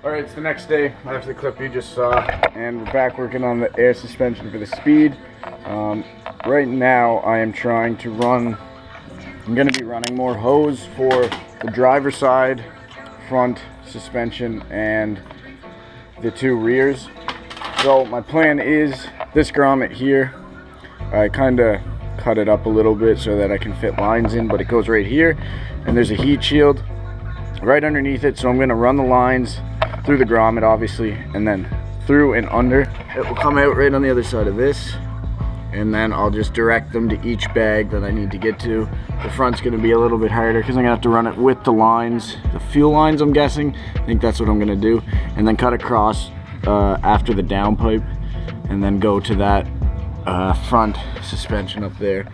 Alright, it's the next day after the clip you just saw, and we're back working on the air suspension for the Speed. Right now I am trying to run, I'm going to be running more hose for the driver's side, front suspension, and the two rears. So my plan is this grommet here, I kind of cut it up a little bit so that I can fit lines in, but it goes right here, and there's a heat shield right underneath it, so I'm going to run the lines through the grommet obviously, and then through and under. It will come out right on the other side of this, and then I'll just direct them to each bag that I need to get to. The front's going to be a little bit harder because I'm going to have to run it with the lines, the fuel lines I'm guessing. I think that's what I'm going to do, and then cut across after the downpipe, and then go to that front suspension up there.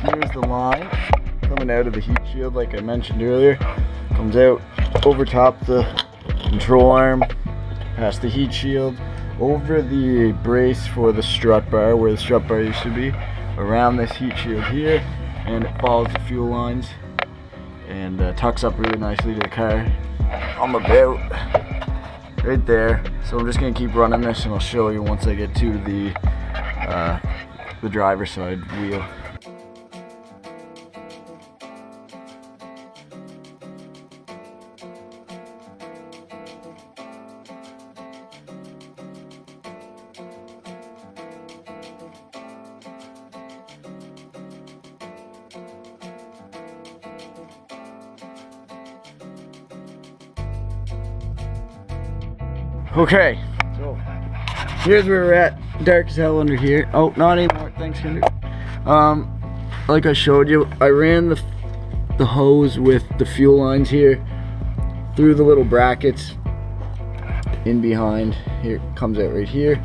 Here's the line coming out of the heat shield, like I mentioned earlier. Comes out over top the control arm, past the heat shield, over the brace for the strut bar, where the strut bar used to be, around this heat shield here, and it follows the fuel lines and tucks up really nicely to the car. I'm about right there, so I'm just gonna keep running this, and I'll show you once I get to the driver's side wheel. Okay, so here's where we're at. Dark as hell under here. Oh, not anymore. Thanks, Kinder. Like I showed you, I ran the hose with the fuel lines here through the little brackets in behind. Here it comes out right here,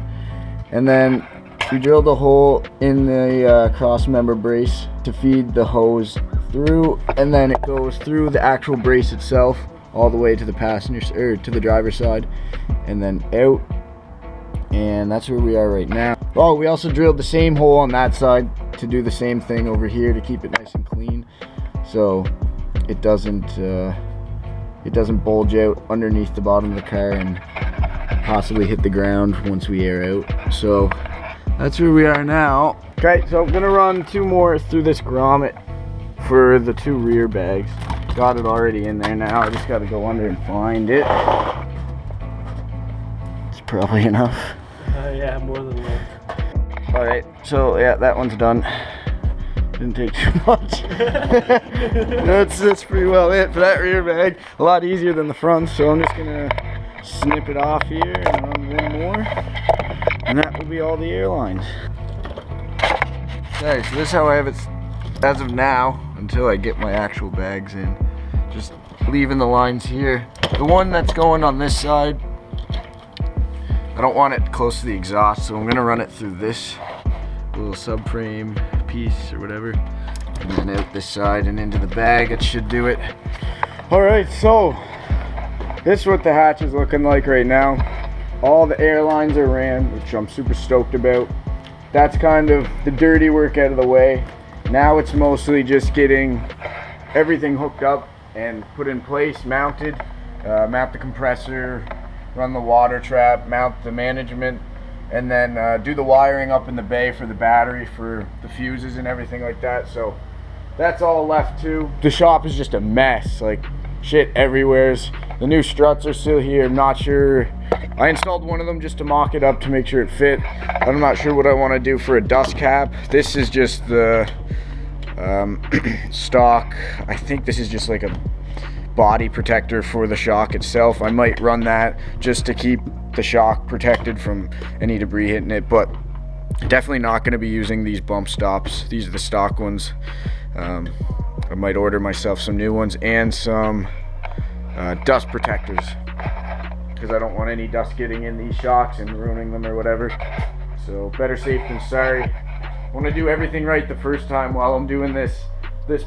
and then we drilled a hole in the cross member brace to feed the hose through, and then it goes through the actual brace itself all the way to the passenger or to the driver's side, and then out, and that's where we are right now. Oh, we also drilled the same hole on that side to do the same thing over here to keep it nice and clean, so it doesn't bulge out underneath the bottom of the car and possibly hit the ground once we air out. So that's where we are now. Okay, so I'm gonna run two more through this grommet for the two rear bags. Got it already in there now. I just got to go under and find it. It's probably enough. Yeah, more than enough. All right, so yeah, that one's done. Didn't take too much. That's pretty well it for that rear bag. A lot easier than the front, so I'm just gonna snip it off here and run one more, and that will be all the airlines. Okay, so this is how I have it as of now until I get my actual bags in. Just leaving the lines here. The one that's going on this side, I don't want it close to the exhaust, so I'm gonna run it through this little subframe piece or whatever, and then out this side and into the bag. It should do it. All right, so this is what the hatch is looking like right now. All the airlines are ran, which I'm super stoked about. That's kind of the dirty work out of the way. Now it's mostly just getting everything hooked up and put in place, mounted, mount the compressor, run the water trap, mount the management, and then do the wiring up in the bay for the battery, for the fuses and everything like that. So that's all left too. The shop is just a mess, like shit everywhere's. The new struts are still here. I'm not sure. I installed one of them just to mock it up to make sure it fit. I'm not sure what I want to do for a dust cap. This is just the stock. I think this is just like a body protector for the shock itself. I might run that just to keep the shock protected from any debris hitting it, but definitely not going to be using these bump stops. These are the stock ones. I might order myself some new ones and some dust protectors, because I don't want any dust getting in these shocks and ruining them or whatever. So better safe than sorry. I want to do everything right the first time while I'm doing this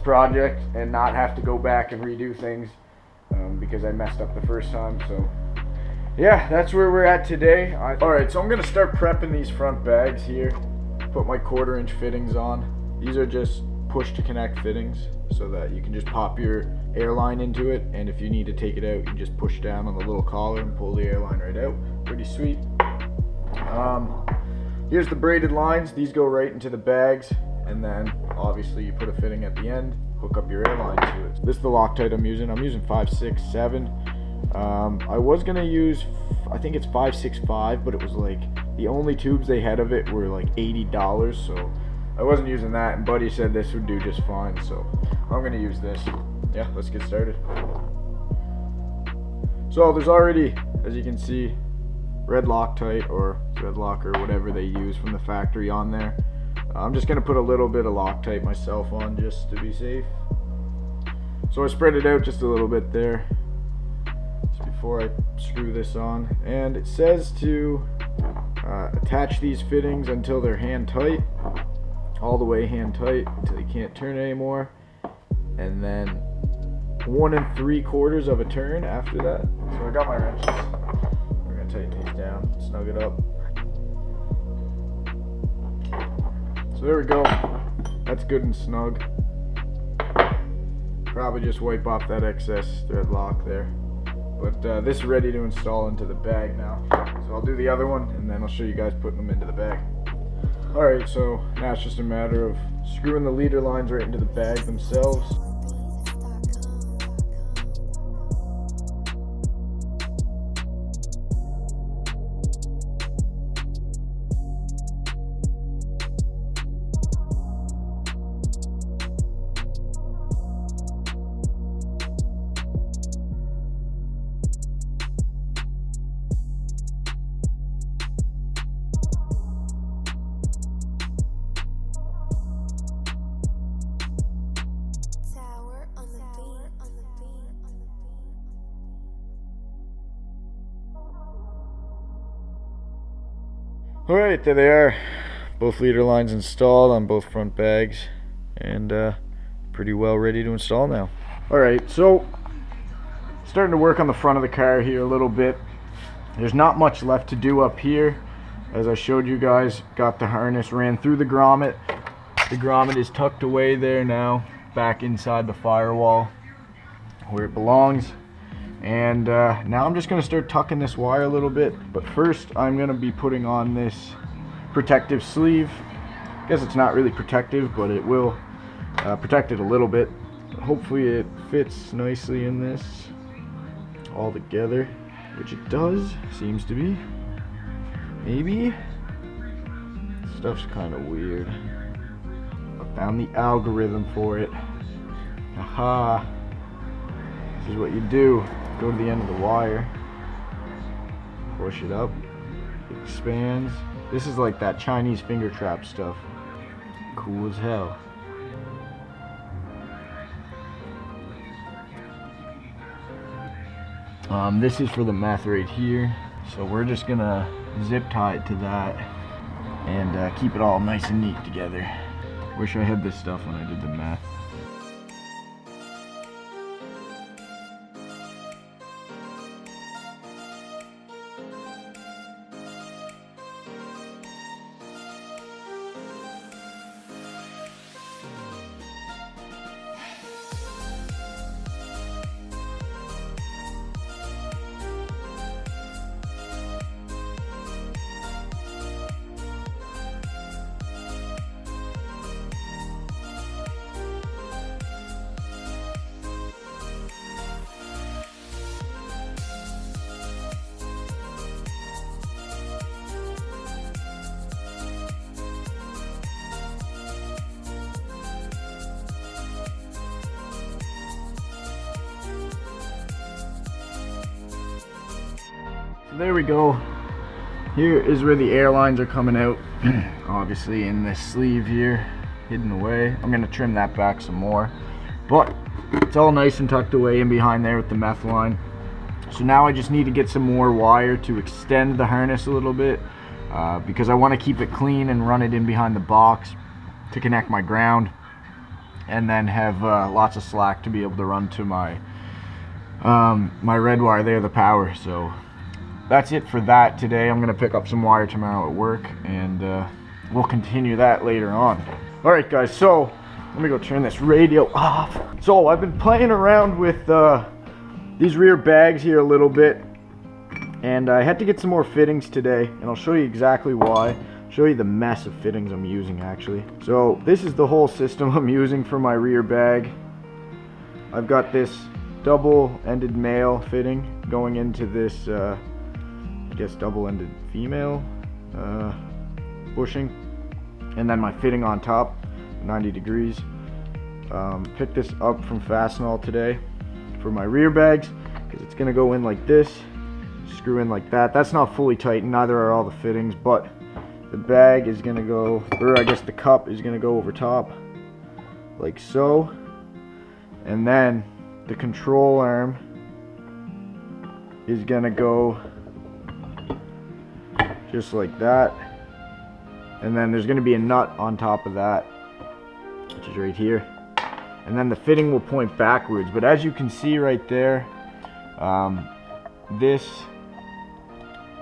project, and not have to go back and redo things because I messed up the first time. So yeah, that's where we're at today. Alright, so I'm gonna start prepping these front bags here. Put my 1/4-inch fittings on. These are just push to connect fittings so that you can just pop your airline into it, and if you need to take it out, you just push down on the little collar and pull the airline right out. Pretty sweet. Here's the braided lines. These go right into the bags, and then obviously you put a fitting at the end, hook up your airline to it. This is the Loctite I'm using. I'm using 567. I was gonna use, I think it's 565, but it was like the only tubes they had of it were like $80, so I wasn't using that, and Buddy said this would do just fine, so I'm gonna use this. Yeah, let's get started. So there's already, as you can see, red Loctite or red lock or whatever they use from the factory on there. I'm just gonna put a little bit of Loctite myself on just to be safe. So I spread it out just a little bit there just before I screw this on, and it says to attach these fittings until they're hand tight, all the way hand tight until you can't turn anymore, and then 1 3/4 of a turn after that. So I got my wrenches. We're gonna tighten these down, snug it up. So there we go. That's good and snug. Probably just wipe off that excess thread lock there. But this is ready to install into the bag now. So I'll do the other one, and then I'll show you guys putting them into the bag. Alright, so now it's just a matter of screwing the leader lines right into the bag themselves. Alright, there they are. Both leader lines installed on both front bags, and pretty well ready to install now. Alright, so starting to work on the front of the car here a little bit. There's not much left to do up here. As I showed you guys, got the harness, ran through the grommet. The grommet is tucked away there now, back inside the firewall where it belongs. And now I'm just going to start tucking this wire a little bit, but first I'm going to be putting on this protective sleeve. I guess it's not really protective, but it will protect it a little bit. Hopefully it fits nicely in this all together, which it does, seems to be. Maybe. Stuff's kind of weird. I found the algorithm for it. Aha. This is what you do. Go to the end of the wire, push it up, it expands. This is like that Chinese finger trap stuff. Cool as hell. This is for the meth right here, so we're just gonna zip tie it to that and keep it all nice and neat together. Wish I had this stuff when I did the meth. There we go. Here is where the airlines are coming out. Obviously in this sleeve here, hidden away. I'm gonna trim that back some more, but it's all nice and tucked away in behind there with the meth line. So now I just need to get some more wire to extend the harness a little bit, because I want to keep it clean and run it in behind the box to connect my ground, and then have lots of slack to be able to run to my my red wire there, the power. So that's it for that today. I'm gonna pick up some wire tomorrow at work, and we'll continue that later on. All right, guys, so let me go turn this radio off. So I've been playing around with these rear bags here a little bit, and I had to get some more fittings today, and I'll show you exactly why. Show you the mess of fittings I'm using, actually. So this is the whole system I'm using for my rear bag. I've got this double-ended male fitting going into this, I guess, double-ended female bushing, and then my fitting on top, 90 degrees. Picked this up from Fastenal today for my rear bags, because it's gonna go in like this, screw in like that. That's not fully tightened, neither are all the fittings, but the bag is gonna go, or I guess the cup is gonna go over top like so, and then the control arm is gonna go just like that, and then there's gonna be a nut on top of that, which is right here, and then the fitting will point backwards. But as you can see right there, this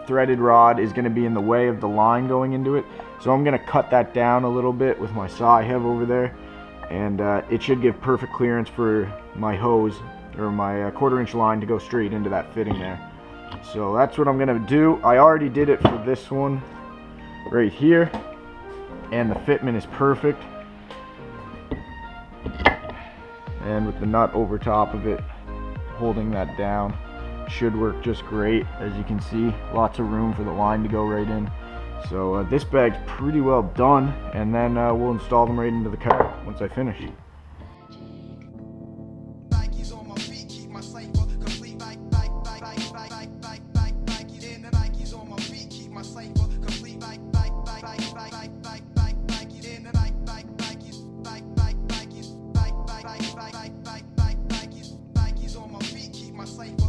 threaded rod is going to be in the way of the line going into it, so I'm going to cut that down a little bit with my saw I have over there, and it should give perfect clearance for my hose, or my 1/4 inch line, to go straight into that fitting there. So that's what I'm going to do. I already did it for this one right here, and the fitment is perfect, and with the nut over top of it holding that down, should work just great. As you can see, lots of room for the line to go right in. So this bag's pretty well done, and then we'll install them right into the car once I finish. Safer.